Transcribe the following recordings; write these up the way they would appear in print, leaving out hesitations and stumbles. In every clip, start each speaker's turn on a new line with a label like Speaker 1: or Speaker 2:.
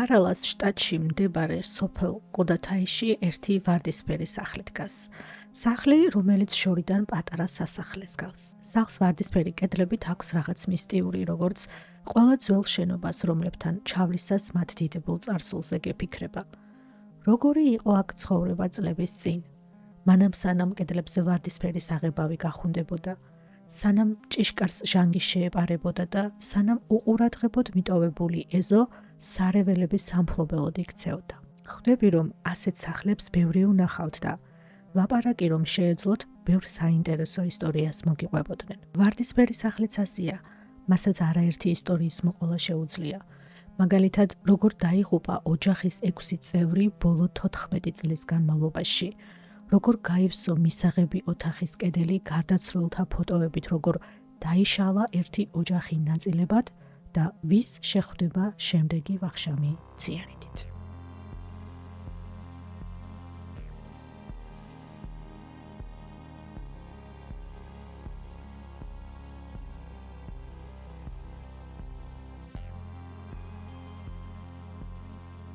Speaker 1: კარალას შტატში მდებარე სოფელ კუდათაიში ერთი ვარდისფერი სახლი დგას. სახლი, რომელიც შორიდან პატარა სასახლეს გავს. სახლს ვარდისფერი კედლებით აქვს რაღაც მისტიური, როგორც ყველა ძველ შენობას, რომლებთან ჩავლისას მათ დიდებულ წარსულზე გეფიქრება. როგორი იყო აქ ცხოვრება წლების წინ? მანამ სანამ კედლებზე ვარდისფერი საღებავი გახუნდებოდა, სანამ ჭიშკარს ჟანგი შეეპარებოდა და სანამ უყურადღებოდ მიტოვებული ეზო სარეველების სამფლობელოდ იქცეოდა. ხვდები, რომ ასეთ სახლებს ბევრი უნახავთ და ლაპარაკი რომ შეეძლოთ, ბევრ საინტერესო ისტორიას მოგიყვებოდნენ. ვარდისფერი სახლიც ასეა, მასაც არაერთი ისტორიის მოყოლა შეუძლია. მაგალითად, როგორ დაიღუპა ოჯახის 6 წევრი ბოლო 14 წლის განმავლობაში, როგორ გაივსო მისაღები ოთახის კედელი გარდაცვლილთა ფოტოებით, როგორ დაიშალა ერთი ოჯახი ნაწილებად და ვის შეხვდება შემდეგი ვახშამი ციანიდით.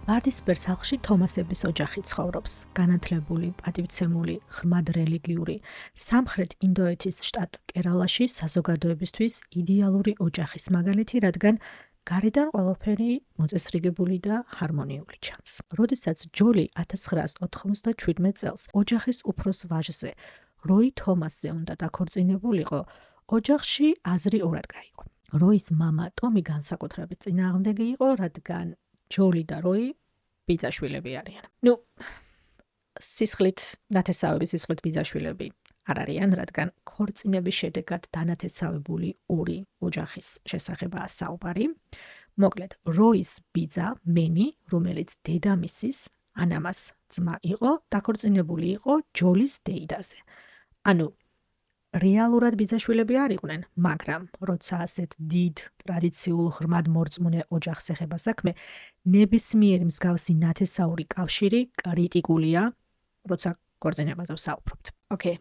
Speaker 1: ვარდისფერ სახლში თომასების ოჯახი ცხოვრობს, განათლებული, პატივცემული, ღრმად რელიგიური, სამხრეთ ინდოეთის შტატ კერალაში საზოგადოებისთვის იდეალური ოჯახის მაგალითი, რადგან გარედან ყველაფერი მოწესრიგებული და ჰარმონიული ჩანს. როდესაც ჯოლი 1997 წელს ოჯახის უფროს ვაჟზე, როი თომასზე უნდა დაქორწინებულიყო, ოჯახში აზრი ორად გაიყო. როის მამა ტომი განსაკუთრებით წინააღმდეგი იყო, რადგან ჯოლი და როი ბიძაშვილები არიან. სისხლით, ნათესავების სისხლით ბიძაშვილები არ არიან, რადგან ქორწინების შედეგად დანათესავებული ორი ოჯახის შესახებაა საუბარი. მოკლედ, როის ბიძა მენი, რომელიც დედამისის ანამას ძმა იყო, დაქორწინებული იყო ჯოლის დეიდაზე. ანუ რეალურად ბიძაშვილები არ იყვნენ, მაგრამ როცა ასეთ დიდ ტრადიციულ ღრმად მორწმუნე ოჯახს ეხება საქმე, ნებისმიერი მსგავსი ნათესაური კავშირი კრიტიკულია, როცა ქორწინებაზე ვსაუბრობთ. ოკეი.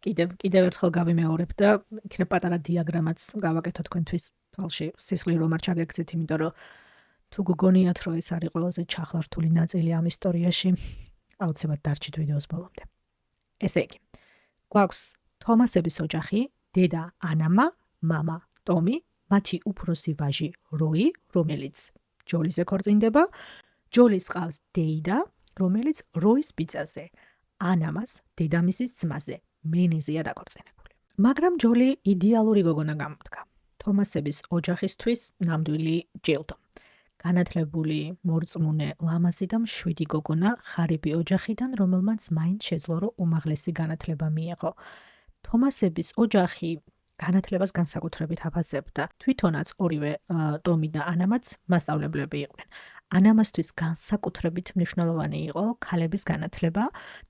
Speaker 1: კიდევ ერთხელ გავიმეორებ და იქნებ პატარა დიაგრამაც გავაკეთო თქვენთვის თვალში სისხლი რომ არ ჩაგეკცეთ, იმიტომ რომ თუ გგონიათ, რომ ეს არის ყველაზე ჩახლართული ნაწილი ამ ისტორიაში, აუცილებლად დარჩით ვიდეოს ბოლომდე. ესე იგი, გვაქვს თომასების ოჯახი, დედა ანამა, მამა ტომი, მათი უფროსი ვაჟი როი, რომელიც ჯოლიზე ქორწინდება, ჯოლის ყავს დეიდა, რომელიც როის ბიძაზე, ანამას დედამისის ძმაზე, მენიზეა დაქორწინებული. მაგრამ ჯოლი იდეალური გოგონა გამოდგა. თომასების ოჯახისთვის ნამდვილი ჯილდო. განათლებული, მორწმუნე, ლამაზი და მშვიდი გოგონა ხარიბი ოჯახიდან, რომელმაც მაინც შეძლო რომ უმაღლესი განათლება მიეღო. თომასების ოჯახი განათლებას განსაკუთრებით აფასებდა. თვითონაც ორივე ტომი და ანამაც მასწავლებლები იყვნენ. ანამასთვის განსაკუთრებით მნიშვნელოვანი იყო ქალების განათლება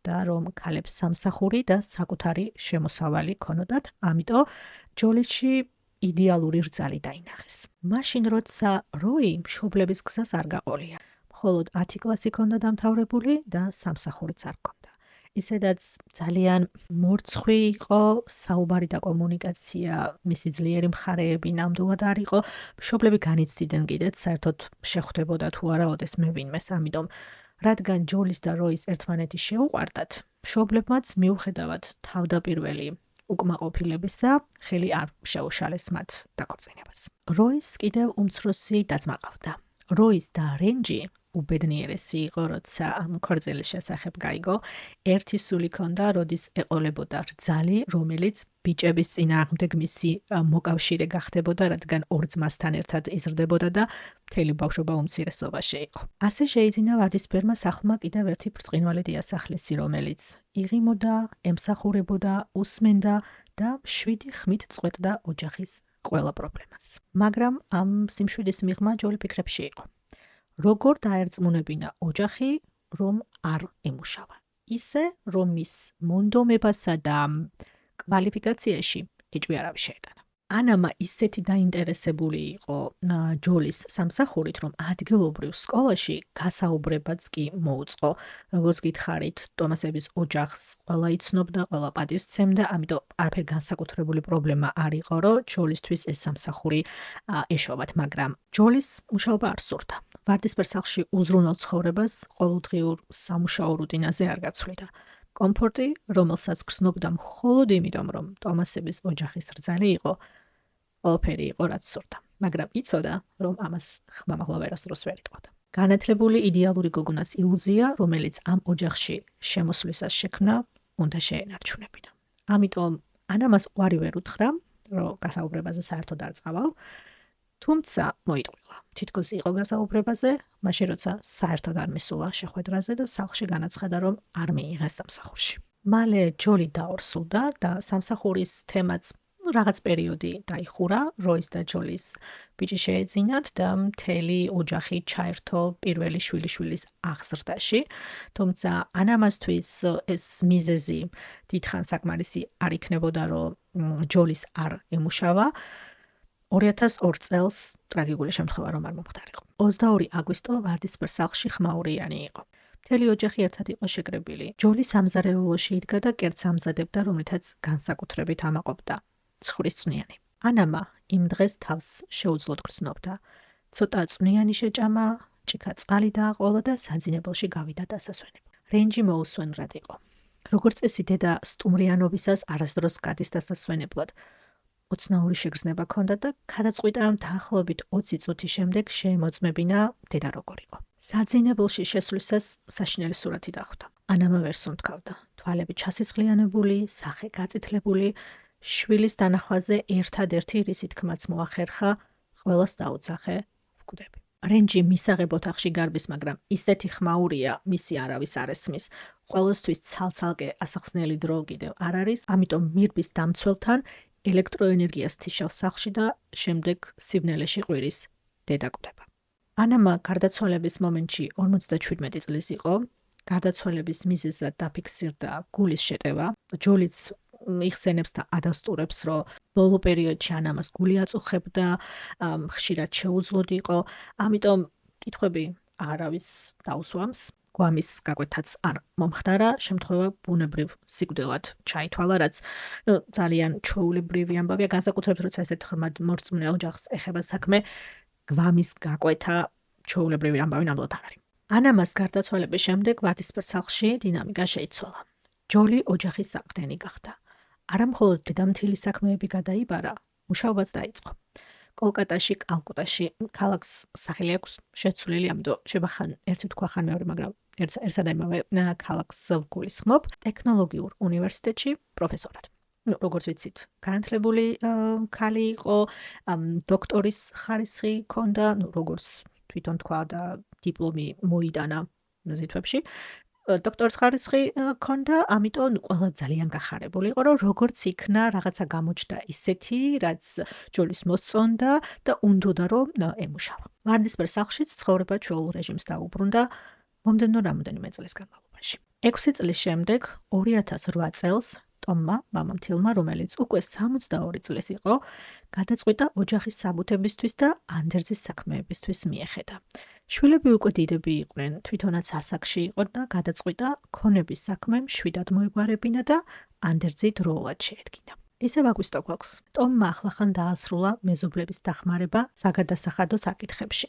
Speaker 1: და რომ ქალებს სამსახური და საკუთარი შემოსავალი ქონოდათ, ამიტომ ჯოლიში იდეალური რძალი დაინახეს. მაშინ როცა როი მშობლების გზას არ გაყოლია, მხოლოდ 10 კლასი ჰქონდა დამთავრებული და სამსახურიც არ ჰქონდა. ისედაც ძალიან მორცხვი იყო საუბარი და კომუნიკაცია, მისი ძლიერი მხარეები ნამდვილად არ იყო. მშობლები განიცდიდნენ კიდეც, საერთოდ შეხვდებოდა თუ არა ოდესმე ვინმეს, ამიტომ რადგან ჯოლის და როის ერთმანეთი შეუყვარდათ, მშობლებმაც მიუხედავად თავდაპირველი უკმაყოფილებისა, ხელი არ შეუშალეს მათ დაქორწინებას. როის კიდევ უმცროსი და-ძმა ყავდა. როის და რენჯი უბედნიერესი იყო, როცა ამ ქორწილის შესახებ გაიგო, ერთი სული ჰქონდა, როდის ეყოლებოდა რძალი, რომელიც ბიჭების წინააღმდეგ მისი მოკავშირე გახდებოდა, რადგან ორ ძმასთან ერთად იზრდებოდა და მთელი ბავშვობა უმცირესობაში იყო. ასე შეიძინა ვარდისფერმა სახლმა კიდევ ერთი ბრწყინვალე დიასახლისი, რომელიც იღიმოდა, ემსახურებოდა, უსმენდა და 7 ხმით წყვეტდა ოჯახის ყველა პრობლემას. მაგრამ ამ სიმშვიდის მიღმა ჯოლი ფიქრებში იყო. როგორ დაერწმუნებინა ოჯახი, რომ არ ემუშავა. ისე, რომ მის მონდომებასა და კვალიფიკაციაში ეჭვი არავის შეეტანა. ანამა ისეთი დაინტერესებული იყო ჯოლის სამსახურით, რომ ადგილობრივ სკოლაში გასაუბრებაც კი მოუწყო. როგორც გითხარით, თომასების ოჯახს ყველა იცნობდა, ყველა პატივს სცემდა, ამიტომ არაფერი განსაკუთრებული პრობლემა არ იყო, რომ ჯოლისთვის ეს სამსახური ეშოვათ, მაგრამ ჯოლის მუშაობა არ სურდა. ვარდისფერ სახლში უზრუნო ცხოვრებას ყოველდღიურ სამუშაო რუტინაზე არ გაცვლიდა. კომფორტი, რომელსაც გრძნობდა მხოლოდ იმიტომ, რომ ტომასების ოჯახის რძალი იყო, ყველაფერი იყო, რაც სურდა. მაგრამ იცოდა, რომ ამას ხმამაღლა ვერასდროს ვერ იტყოდა. განათლებული იდეალური გოგონას ილუზია, რომელიც ამ ოჯახში შემოსვლისას შექმნა, უნდა შეენარჩუნებინა. ამიტომ ანამას უარი ვერ უთხრა, რომ გასაუბრებაზე საერთოდ არ წავალ, თუმცა მოიტყვილა. თითქოს იყო გასაუბრებაზე, მაშინ როცა საერთოდ არ მისულა შეხვედრაზე და სახლში განაცხადა, რომ არ მიიღეს სამსახურში. მალე ჯოლი დაორსულდა და სამსახურის თემაც რაღაც პერიოდი დაიხურა, როის და ჯოლის ბიჭი შეეძინათ და მთელი ოჯახი ჩაერთო პირველი შვილიშვილის აღზრდაში, თუმცა ანამასთვის ეს მიზეზი დიდხანს საკმარისი არ იქნებოდა, რომ ჯოლის არ ემუშავა. 2002 წელს ტრაგიკული შემთხვევა რომ არ მომხდარიყო. 22 აგვისტო ვარდისფერ სახლში ხმაურიანი იყო. მთელი ოჯახი ერთად იყო შეკრებილი. ჯოლი სამზარეულოში იდგა და კერძს ამზადებდა, რომლითაც განსაკუთრებით ამაყობდა ცხურის წვნიანი. ანამა იმ დღეს თავს შეუძლოდ გრძნობდა. ცოტა წვნიანი შეჭამა, ჭიქა წყალი დააყოლა და საძინებელში გავიდა დასასვენებლად. რენჯი მოუსვენრად იყო. როგორც წესი დედა სტუმრიანობისას არასდროს გადის დასასვენებლად. უცნაური შეგრძნება ჰქონდა და გადაწყვიტა დაახლოებით 20 წუთის შემდეგ შეემოწმებინა დედა როგორ იყო. საძინებელში შესვლისას საშინელი სურათი დახვდა. ანამა ვერ სუნთქავდა. თვალები ჩასისხლიანებული, სახე გაწითლებული, შვილის დანახვაზე ერთადერთი რისი თქმაც მოახერხა, ყველას დაუცახე ვკვდები. რენჯი მისაღებ ოთახში გარბის, მაგრამ ისეთი ხმაურია, მისი არავის არ ესმის. ყველასთვის ცალ-ცალკე ასახსნელი დრო კიდევ არ არის, ამიტომ მირბის დამცველთან ელექტროენერგიას თიშავს სახლში და შემდეგ სიბნელეში ყვირის დედა კვდება. ანამა გარდაცვალების მომენტში 57 წლის იყო. გარდაცვალების მიზეზად დაფიქსირდა გულის შეტევა. ჯოლიც იხსენებს და ადასტურებს, რომ ბოლო პერიოდში ანამას გული აწუხებდა, ხშირად შეუძლოდ იყო, ამიტომ კითხვები არავის დაუსვამს. გვამის გაკვეთაც არ მომხდარა, შემთხვევა ბუნებრივ სიკვდილად ჩაითვალა, რაც ძალიან ჩვეულებრივი ამბავია, განსაკუთრებით როცა ესეთ ღრმად მორწმუნე ოჯახს ეხება საქმე, გვამის გაკვეთა ჩვეულებრივი ამბავი ნამდვილად არ არის. ანამას გარდაცვალების შემდეგ ვარდისფერ სახლში დინამიკა შეიცვალა. ჯოლი ოჯახის საყრდენი გახდა. არა მხოლოდ დედამთილის საქმეები გადაიბარა, მუშაობაც დაიწყო. კოლკატაში, კალკუტაში, ქალაქს სახელი აქვს შეცვლილი, ამიტომ შევახან ერთი თქვა ხან მეორე, მაგრამ ერთსა და იმავე ქალაქს გულისხმობ, ტექნოლოგიურ უნივერსიტეტში პროფესორად. როგორც ვიცით, განათლებული ქალი იყო, დოქტორის ხარისხი ჰქონდა, როგორც თვითონ თქვა და დიპლომი მოიტანა მზითვებში. დოქტორის ხარისხი ჰქონდა, ამიტომ ყველა ძალიან გახარებული იყო, რომ როგორც იქნა რაღაცა გამოჩნდა ისეთი, რაც ჯოლის მოსწონდა და უნდოდა რომ ემუშავა. ვარდისფერ სახლშიც ცხოვრება ჩვეულ რეჟიმს დაუბრუნდა მომდევნო რამოდენიმე წლის განმავლობაში. 6 წლის შემდეგ 2008 წელს ტომმა, მამამთილმა, რომელიც უკვე 62 წლის იყო, გადაწყვიტა ოჯახის საბუთებისთვის და ანდერძის საქმეებისთვის მიეხედა. შვილები უკვე დიდები იყვნენ, თვითონაც ასაკში იყო და გადაწყვიტა ქონების საქმე მშვიდად მოეგვარებინა და ანდერძი დროულად შეედგინა. ისევ აგვისტო გვაქვს. ტომმა ახლახან დაასრულა მეზობლების დახმარება საგადასახადო საკითხებში.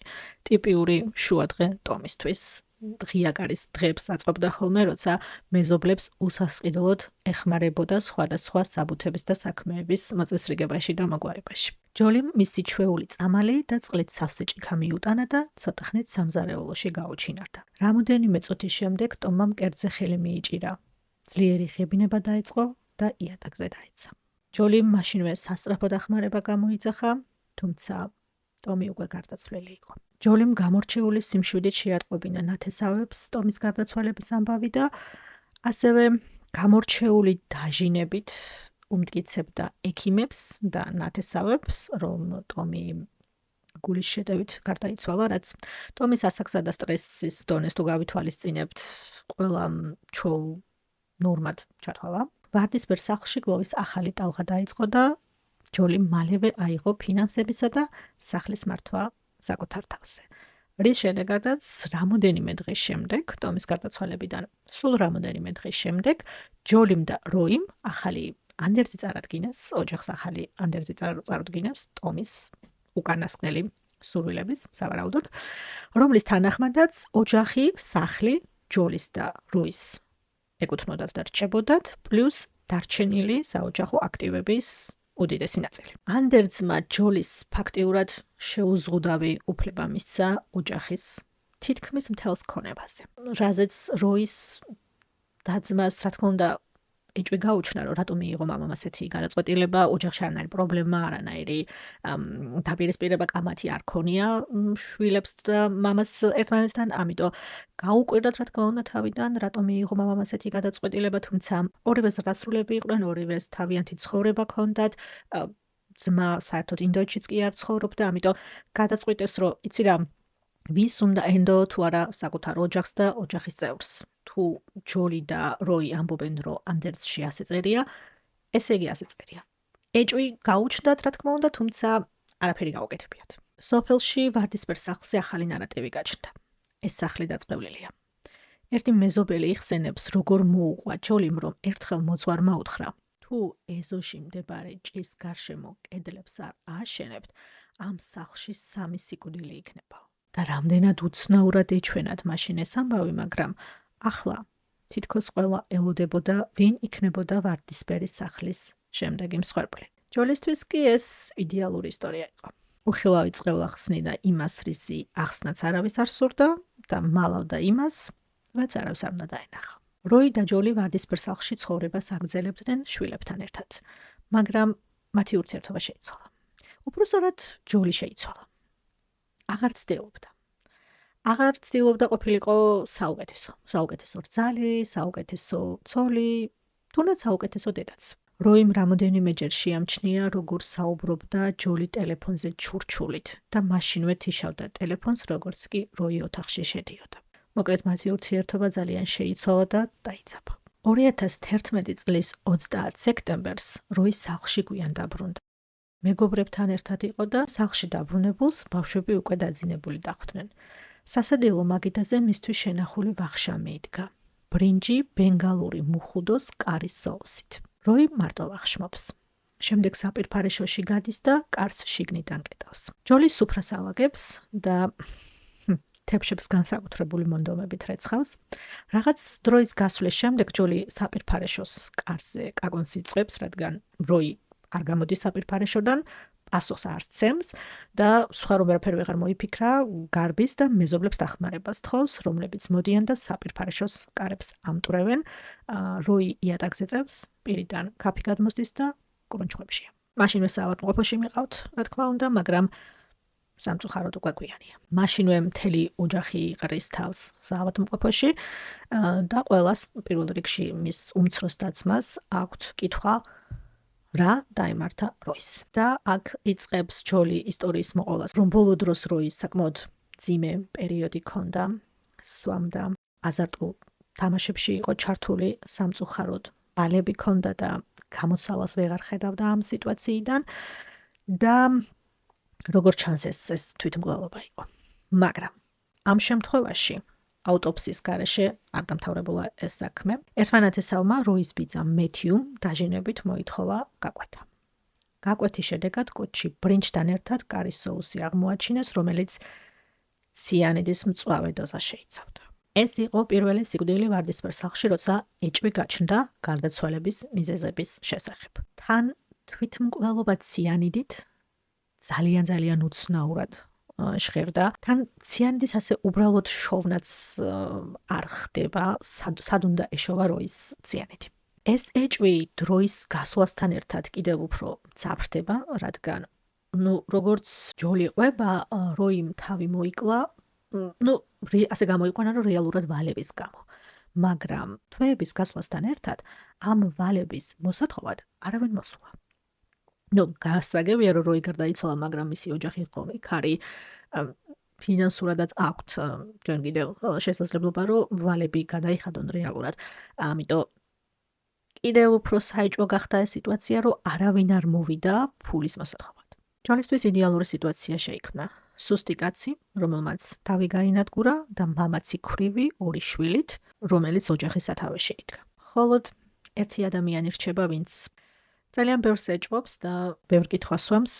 Speaker 1: ტიპიური შუადღე ტომისთვის. ღია კარის დღეებს აწყობდა ხოლმე, როცა მეზობლებს უსასყიდლოდ ეხმარებოდა სხვადასხვა საბუთების და საქმეების მოწესრიგებაში და მოგვარებაში. ჯოლიმ მისი ჩვეული წამალი და წყლით სავსე ჭიქა მიუტანა და ცოტა ხნით სამზარეულოში გაუჩინარდა. რამოდენიმე წუთის შემდეგ ტომმა მკერდზე ხელი მიიჭირა. ძლიერი ღებინება დაიწყო და იატაკზე დაეცა. ჯოლიმ მაშინვე სასწრაფო დახმარება გამოიძახა, თუმცა ტომი უკვე გარდაცვლილი იყო. ჯოლიმ გამორჩეული სიმშვიდით შეატყობინა ნათესავებს ტომის გარდაცვალების ამბავი და ასევე გამორჩეული დაჟინებით უმტკიცებდა ექიმებს და ნათესავებს, რომ ტომი გულის შეტევით გარდაიცვალა, რაც ტომის ასაკსა და სტრესის დონეს თუ გავითვალისწინებთ, ყველა ჩვეულ ნორმად ჩათვალა. ვარდისფერ სახლში გლოვის ახალი ტალღა დაიწყო და ჯოლიმ მალევე აიღო ფინანსებისა და სახლის მართვა საკუთარ თავზე. რის შედეგადაც რამოდენიმე დღის შემდეგ, ტომის გარდაცვალებიდან სულ რამოდენიმე დღის შემდეგ, ჯოლიმ და როიმ ახალი ანდერძი წარადგინეს, ოჯახს ახალი ანდერძი წარუდგინეს ტომის უკანასკნელი სურვილების, სავარაუდოდ, რომლის თანახმადაც ოჯახი, სახლი, ჯოლის და როის ეკუთვნოდათ და რჩებოდათ, პლუს დარჩენილი საოჯახო აქტივების უდიდესი ნაწილი. ანდერძმა ჯოლის ფაქტიურად შეუზღუდავი უფლება მისცა ოჯახის თითქმის მთელს ქონებაზე. რაზეც როის და-ძმას, რა თქმა უნდა, ეჭვი გაუჩნდა, რომ რატომ მიიღო მამამ ასეთი გადაწყვეტილება, ოჯახში არანაირი პრობლემა, არანაირი დაპირისპირება კამათი არ ქონია შვილებს და მამას ერთმანეთთან, ამიტომ გაუკვირდათ, რა თქმა უნდა, თავიდან, რატომ მიიღო მამამ ასეთი გადაწყვეტილება, თუმცა ორივეს დასრულები იყვნენ, ორივეს თავიანთი ცხოვრება ჰქონდათ, ძმა საერთოდ ინდოეთშიც კი არ ცხოვრობდა, ამიტომ გადაწყვიტეს, რომ იცი რა, ვის უნდა ენდო თუ არა საკუთარ ოჯახს და ოჯახის წევრს. თუ ჯოლი და როი ამბობენ, რომ ანდერძში ასე წერია, ესე იგი ასე წერია. ეჭვი გაუჩნდათ, რა თქმა უნდა, თუმცა არაფერი გაუკეთებიათ. სოფელში ვარდისფერ სახლზე ახალი ნარატივი გაჩნდა. ეს სახლი დაწყევლილია. ერთი მეზობელი იხსენებს, როგორ მოუყვა ჯოლიმ, რომ ერთხელ მოძღვარმა უთხრა, თუ ეზოში მდებარე ჭის გარშემო კედლებს არ ააშენებთ, ამ სახლში 3 სიკვდილი იქნება. და რამდენად უცნაურად ეჩვენათ მაშინ ეს ამბავი, მაგრამ ახლა თითქოს ყველა ელოდებოდა, ვინ იქნებოდა ვარდისფერი სახლის შემდეგი მსხვერპლი. ჯოლისთვის კი ეს იდეალური ისტორია იყო. უხილავი წყევლა ხსნიდა იმას, რისი ახსნაც არავის არ სურდა და მალავდა იმას, რაც არავის არ უნდა დაენახა. როი და ჯოლი ვარდისფერ სახლში ცხოვრებას აგრძელებდნენ შვილებთან ერთად, მაგრამ მათი ურთიერთობა შეიცვალა. უпроსორად ჯოლი შეიცვალა. აღარ ცდილობდა. აღარ ცდილობდა ყოფილიყო საუკეთესო რძალი, საუკეთესო ცოლი, თუნდაც საუკეთესო დედაც. როიმ რამოდენიმეჯერ შეამჩნია, როგორ საუბრობდა ჯოლი ტელეფონზე ჩურჩულით და მაშინვე თიშავდა ტელეფონს, როგორც კი როი ოთახში შედიოდა. მოკლედ მათი ურთიერთობა ძალიან შეიცვალა და დაიძაბა. 2011 წლის 30 სექტემბერს როი სახლში გვიან დაბრუნდა. მეგობრებთან ერთად იყო და სახლში დაბრუნებულს ბავშვები უკვე დაძინებული დახვდნენ. სასადილო მაგიდაზე მისთვის შენახული ვახშამი იდგა. ბრინჯი ბენგალური მუხუდოს კარის соусით. როი მარტო ვახშმობს. შემდეგ საპირფარეშოში გადის და კარს შიგნიდან კეტავს. ჯოლი სუფრას ალაგებს და თებშებს განსაკუთრებული მონდომებით რეცხავს. რაღაც დროის გასვლის შემდეგ ჯოლი საპირფარეშოს კარზე კაკონს იწვევს, რადგან როი არ გამოდის საპირფარეშოდან, პასუხს არ სცემს და სხვა რომელფერი ვეღარ მოიფიქრა, გარბის და მეზობლებს დახმარებას თხოვს, რომლებიც მოდიან და საპირფარეშოს კარებს ამტვრევენ. როი იატაკზე წევს, პირიდან კაფე გადმოსდის და კრუნჩხვებშია. მაშინვე საავადმყოფოში მიყავთ, რა თქმა უნდა, მაგრამ სამწუხაროდ უკვე გვიანია. მაშინვე მთელი ოჯახი იყრის თავს საავადმყოფოში და ყველას პირველ რიგში მის უმცროს და-ძმას აქვთ კითხვა, რა დაემართა როის. და აქ იწყებს ჯოლი ისტორიის მოყოლას, რომ ბოლო დროს როის საკმაოდ ძიმე პერიოდი ჰქონდა, სვამდა, აზარტულ თამაშებში იყო ჩართული, სამწუხაროდ ბალები ჰქონდა და გამოსავალს ვეღარ ხედავდა ამ სიტუაციიდან და როგორც ჩანს ეს თვითმკვლელობა იყო. მაგრამ ამ შემთხვევაში აუტოპსიის გარეშე არ დამთავრებულა ეს საქმე. ერთმანეთესავმა როის ბიძა მეთიუმ დაჟინებით მოითხოვა გაკვეთა. გაკვეთის შედეგად კოჭში ბრინჯთან ერთად კარის соуსი აღმოაჩინეს, რომელიც ციანიდის მწვავე დოზა შეიცავდა. ეს იყო პირველი სიკვდილი ვარდისფერ სახლში, როცა ეჭვი გაჩნდა გარდაცვალების მიზეზების შესახებ. თან თვითმკვლელობა ციანიდით ძალიან უცნაურად ჟღერდა. თან ციანიდის ასე უბრალოდ შოვნაც არ ხდება, სად უნდა ეშოვა როის ციანიდი. ეს ეჭვი დროის გასვლასთან ერთად კიდევ უფრო მძაფრდება, რადგან როგორც ჯოლი ყვება, როიმ თავი მოიკლა, ასე გამოიყვანა, რომ რეალურად ვალების გამო. მაგრამ თვეების გასვლასთან ერთად ამ ვალების მოსათხოვად არავინ მოსულა. გასაგებია, რომ როი გარდაიცვალა, მაგრამ მისი ოჯახი იყო იქარი, ფინანსურადაც აქვთ ჯერ კიდევ შესაძლებლობა, რომ ვალები გადაიხადონ რეალურად. ამიტომ კიდევ უფრო საეჭვო გახდა ეს სიტუაცია, რომ არავინ არ მოვიდა ფულის მოსათხოვად. ჯოლისთვის იდეალური სიტუაცია შეიქმნა. სუსტი კაცი, რომელმაც თავი გაინადგურა და მამაცი ქვრივი 2 შვილით, რომელიც ოჯახის სათავეში იდგა. ხოლოდ ერთი ადამიანი რჩება, ვინც ძალიან ბევრს ეჭვობს და ბევრ კითხვას სვამს,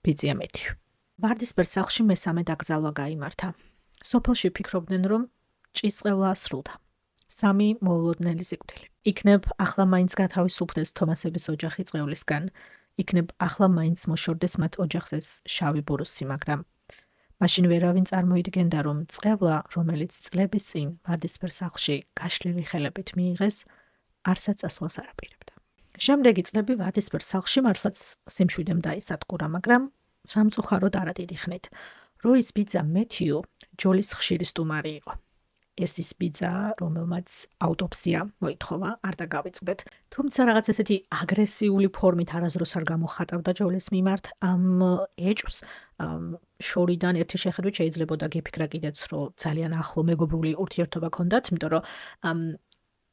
Speaker 1: ბიძია მეთიუ. ვარდისფერ სახლში მესამე დაკრძალვა გაიმართა. სოფელში ფიქრობდნენ, რომ ჭისყევლა ასრულდა. 3 მოულოდნელი სიკვდილი. იქნებ ახლა მაინც გათავისუფლდეს თომასების ოჯახი წყევლისგან. იქნებ ახლა მაინც მოშორდეს მათ ოჯახს შავი ბურუსი, მაგრამ მაშინ ვერავინ წარმოიდგენდა, რომ წყევლა, რომელიც წლების წინ ვარდისფერ სახლში გაშლილი ხელებით მიიღეს, არსად წასვლას არ აპირებდა. შემდეგი წლები ვარდისფერ სახლში მართლაც სიმშვიდემ დაისადგურა, მაგრამ სამწუხაროდ არა დიდი ხნით. როის ბიძა მეთიუ ჯოლის ხშირი სტუმარი იყო. ეს ის ბიძა, რომელმაც აუტოპსია მოითხოვა, არ დაგავიწყდეთ. თუმცა რაღაც ესეთი აგრესიული ფორმით არასდროს არ გამოხატავდა ჯოლის მიმართ ამ ეჭვს. შორიდან ერთი შეხედვით შეიძლებოდა გეფიქრა კიდეც, რომ ძალიან ახლო მეგობრული ურთიერთობა ჰქონდათ, იმიტომ რომ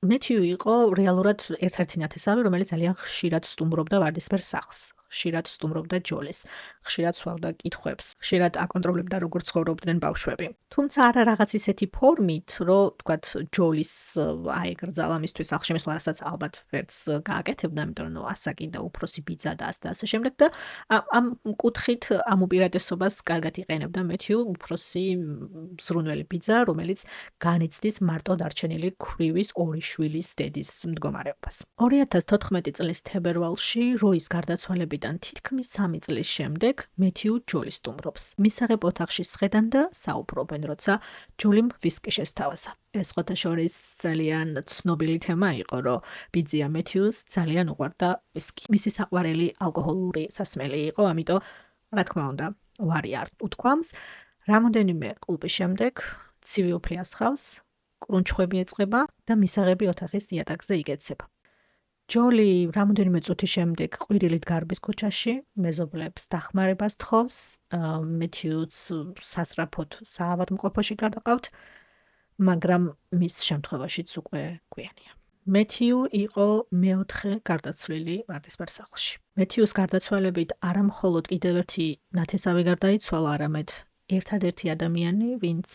Speaker 1: მეთიუ იყო რეალურად ერთ-ერთი ნათესავი, რომელიც ძალიან ხშირად სტუმრობდა ვარდისფერ სახლს. ხშირად სტუმრობდა ჯოლის, ხშირად სვავდა კითხვებს, ხშირად აკონტროლებდა როგორ ცხოვრობდნენ ბავშვები. თუმცა არა რაღაც ისეთი ფორმით, რომ თქვათ ჯოლის აეგრძალა მისთვის სახლში მისვლა, რასაც ალბათ ვერც გააკეთებდა, იმიტომ რომ ასაკი და უფროსი ბიძა და ასე შემდეგ და ამ კუთხით ამ უპირატესობას კარგად იყენებდა მეთიუ, უფროსი ზრუნველი ბიძა, რომელიც განიცდის მარტო დარჩენილი ქვრივის 2 შვილის დედის მდგომარეობას. 2014 წლის თებერვალში როის გარდაცვალებით თითქმის 3 წლის შემდეგ მეთიუ ჯოლის სტუმრობს. მისაღებ ოთახში სხედან და საუბრობენ, როცა ჯოლიმ ვისკი შესთავაზა. ეს ხოთა შორის ძალიან ცნობილი თემა იყო, რომ ბიძია მეთიუს ძალიან უყვარდა ვისკი. მისი საყვარელი ალკოჰოლური სასმელი იყო, ამიტომ რა თქმა უნდა, ვარი არ უთქვამს. რამოდენიმე ყლუპის შემდეგ ცივი უფლი ასხავს, კრუნჩხვები ეწყება და მისაღები ოთახის იატაკზე იგეცება. ჯოლი რამოდენიმე წუთის შემდეგ ყვირილით გარბის ქუჩაში მეზობლებს დახმარებას თხოვს, მეთიუც სასწრაფოდ საავადმყოფოში გადაყავთ, მაგრამ მის შემთხვევაშიც უკვე გვიანია. მეთიუ იყო მეოთხე გარდაცვლილი ვარდისფერ სახლში. მეთიუს გარდაცვალებით არა მხოლოდ კიდევ ერთი ნათესავი გარდაიცვალა, არამედ ერთადერთი ადამიანი, ვინც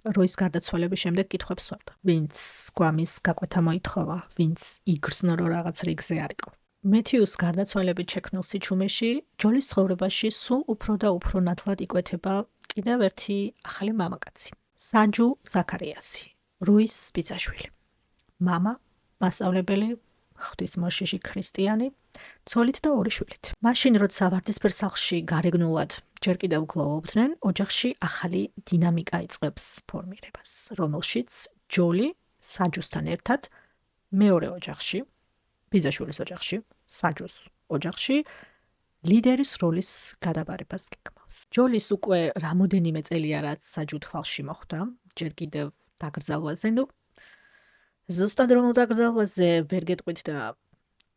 Speaker 1: როის გარდაცვალების შემდეგ კითხვებს სვავდა. ვინც გვამის გაკვეთა მოითხოვა, ვინც იგრძნო რომ რაღაც რიგზე არ იყო. მეთიუს გარდაცვალებით შექმნილ სიჩუმეში ჯოლის ცხოვრებაში სულ უფრო და უფრო ნათლად იკვეთება კიდევ ერთი ახალი მამაკაცი. საჯუ ზაქარიასი, როის ბიძაშვილი. მამა, მასწავლებელი, ღვთისმოშიში ქრისტიანი, ცოლით და 2 შვილით. მაშინ როცა ვარდისფერ სახლში გარეგნულად ჯერ კიდევ გლოვობდნენ, ოჯახში ახალი დინამიკა იწყებს ფორმირებას, რომელშიც ჯოლი საჯუსთან ერთად მეორე ოჯახში, ბიძაშვილის ოჯახში, საჯუს ოჯახში ლიდერის როლის გადაბარებას გეგმავს. ჯოლის უკვე რამოდენიმე წელია რაც საჯუ თვალში მოხვდა, ჯერ კიდევ დაკრძალვაზე, ზუსტად რომელ დაკრძალვაზე ვერ გეტყვით და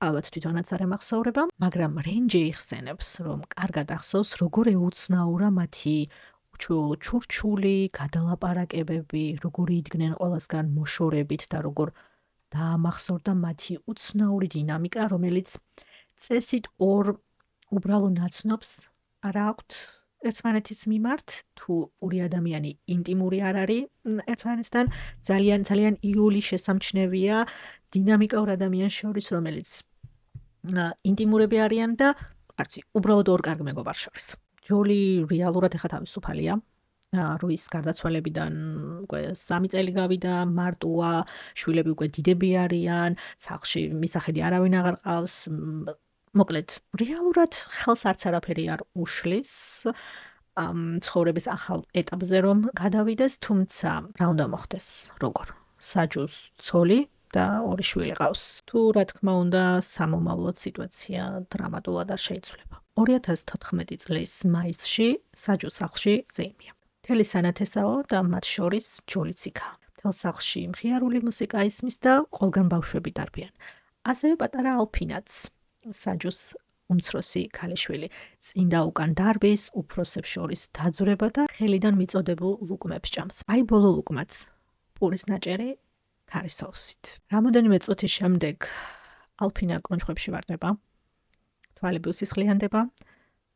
Speaker 1: ალბათ თვითონაც არ ემახსოვრება, მაგრამ რენჯი იხსენებს, რომ კარგად ახსოვს, როგორ ეუცნაურა მათი ჩურჩული გადალაპარაკებები, როგორ იდგნენ ყველასგან მოშორებით და როგორ დაამახსოვრდა მათი უცნაური დინამიკა, რომელიც წესით 2 უბრალო ნაცნობს არ აქვთ ერთმანეთის მიმართ, თუ ორი ადამიანი ინტიმური არ არის ერთმანეთთან, ძალიან იული შესამჩნევია დინამიკა ორ ადამიანს შორის, რომელიც ინტიმურები არიან და არც უბრალოდ 2 კარგ მეგობარს შორის. ჯოლი რეალურად ეხა თავისუფალია. როის გარდაცვალებიდან უკვე 3 წელი გავიდა, მარტოა, შვილები უკვე დიდები არიან, სახლში მისახედი არავინ აღარ ყავს. მოკლედ, რეალურად ხელს არც არაფერი არ უშლის ცხოვრების ახალ ეტაპზე რომ გადავიდეს, თუმცა რა უნდა მოხდეს, როგორ? საჯუს ცოლი და 2 შვილი ყავს. თუ რა თქმა უნდა, სამომავლოდ სიტუაცია დრამატულად არ შეიცვლება. 2014 წლის მაისში საჯუს სახლში ზეიმია. მთელი სანათესაო და მათ შორის ჯოლიც იქაა. მთელ სახლში მხიარული მუსიკა ისმის და ყველგან ბავშვები დარბიან. ასევე პატარა ალფინაც, საჯუს უმცროსი ქალიშვილი, წინდა უკან დარბის, უფროსებს შორის დაძვრება და ხელიდან მიწოდებულ ლუკმებს ჭამს. აი ბოლო ლუკმაც პურის ნაჭერი ქარის სოუსით. რამოდენიმე წუთის შემდეგ ალფინა კრუნჩხვებში ვარდება, თვალები უსისხლიანდება,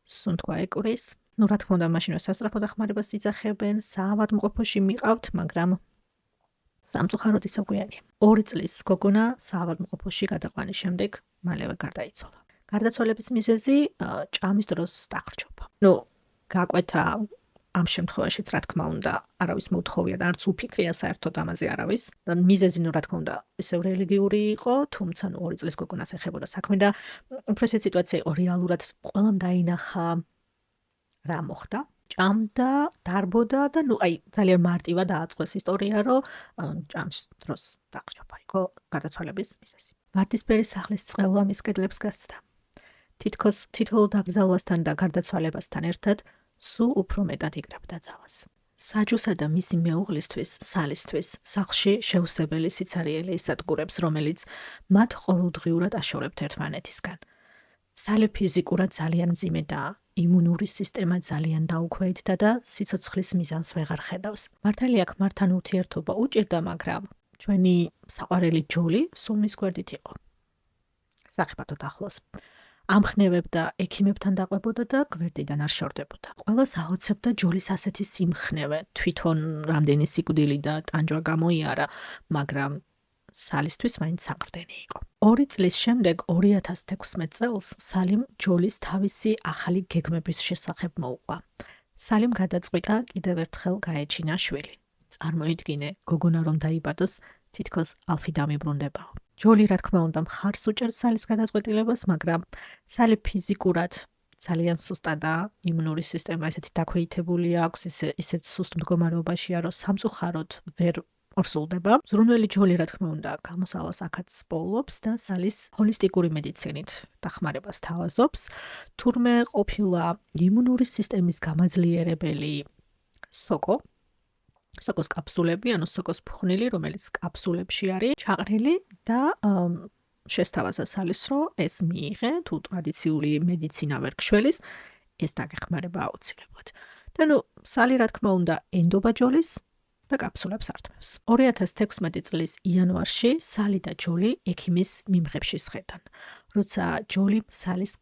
Speaker 1: სუნთქვა ეკურის. რა თქმა უნდა, მაშინვე სასწრაფო დახმარებას იძახებენ, საავადმყოფოში მიყავთ, მაგრამ სამწუხაროდ ისე გვიანია. 2 წლის გოგონა საავადმყოფოში გადაყვანის შემდეგ მალევე გარდაიცვალა. გარდაცვალების მიზეზი ჭამის დროს დახრჩობა. გაკვეთა ამ შემთხვევაშიც რა თქმა უნდა არავის მოთხოვია და არც უფიქრია საერთოდ ამაზე არავის. მიზეზი რა თქმა უნდა ისევ რელიგიური იყო, თუმცა 2 წლის გოგონას ეხებოდა საქმე და უფრო ისეთი სიტუაცია იყო რეალურად ყველამ დაინახა რა მოხდა. ჭამდა, დარბოდა და ძალიან მარტივად დააწყვეს ისტორია, რომ ჭამს დროს დაღჭობა იყო გარდაცვალების მიზეზი. ვარდისფერი სახლის წყევლა მის კედლებს გასცდა. თითქოს თითოეულ დაკრძალვასთან და გარდაცვალებასთან ერთად სულ უფრო მეტად იგრებდა ძალას. საჯუსა და მისი მეუღლისთვის, სალისთვის, სახლში შეუსებელი სიცარიელი ისადგურებს, რომელიც მათ ყოველდღიურად აშორებთ ერთმანეთისგან. სალი ფიზიკურად ძალიან მძიმე და იმუნური სისტემა ძალიან დაუქვეითდა და სიცოცხლის მიზანს ვეღარ ხედავს. მართალია ქმართან ურთიერთობა უჭირდა, მაგრამ ჩვენი საყვარელი ჯოლი სულ მის გვერდით იყო. სახიფათოდ ახლოს. ამხნევებდა ექიმებთან დაყვებოდა და გვერდიდან არ შორდებოდა. ყველას აოცებდა ჯოლის ასეთი სიმხნევე, თვითონ რამდენი სიკვდილი და ტანჯვა გამოიარა, მაგრამ სალისთვის მაინც საყრდენი იყო. 2 წლის შემდეგ 2016 წელს სალიმ ჯოლის თავისი ახალი გეგმების შესახებ მოუყვა. სალიმ გადაწყვიტა კიდევ ერთხელ გაეჩინა შვილი. წარმოიდგინე, გოგონა რომ დაიბადოს, თითქოს ალფი დამიბრუნდებაო. ჯოლი რა თქმა უნდა მხარს უჭერს სალის გადაწყვეტილებას, მაგრამ სალი ფიზიკურად ძალიან სუსტადაა, იმუნური სისტემა ესეთი დაქვეითებული აქვს, ისეთ სუსტ მდგომარეობაშია, რომ სამწუხაროდ ვერ ორსულდება. ზრუნველი ჯოლი რა თქმა უნდა გამოსავალს აქაც პოულობს და სალის ჰოლისტიკური მედიცინით დახმარებას თავაზობს. თურმე ყოფილა იმუნური სისტემის გამაძლიერებელი სოკოს კაფსულები, ანუ სოკოს ფხვნილი, რომელიც კაფსულებში არის ჩაყრილი და შესთავაზა სალის, რომ ეს მიიღე, თუ ტრადიციული მედიცინა ვერ გშველის, ეს დაგეხმარება აუცილებლად. და სალი რა თქმა უნდა ენდობა ჯოლის და კაფსულებს ართმევს. 2016 წლის იანვარში სალი და ჯოლი ექიმის მიმღებში სხედან, როცა ჯოლი სალის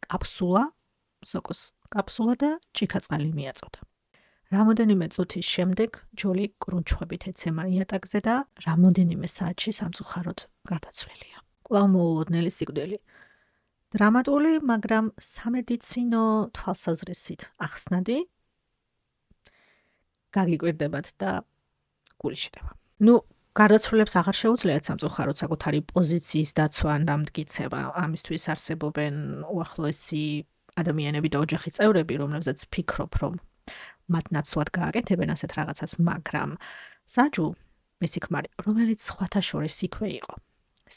Speaker 1: სოკოს კაფსულა და ჭიქაწყალი მიაწოდა. რამოდენიმე წუთის შემდეგ ჯოლი კრუნჩხვებით ეცემა იატაკზე და რამოდენიმე საათში სამწუხაროდ გარდაცვლილია. კვლავ მოულოდნელი სიკვდილი. დრამატული, მაგრამ სამედიცინო თვალსაზრისით ახსნადი. გაგიკვირდებათ და გული შეტევა. გარდაცვლილებს აღარ შეუძლიათ სამწუხაროდ საკუთარი პოზიციის დაცვა და მტკიცება. ამისთვის არსებობენ უახლოესი ადამიანები და ოჯახის წევრები, რომლებზეც ფიქრობ, რომ მათ ნაცვლად გააკეთებენ ასეთ რაღაცას, მაგრამ საჯუ, მისი ქმარი, რომელიც სხვათა შორის იქვე იყო,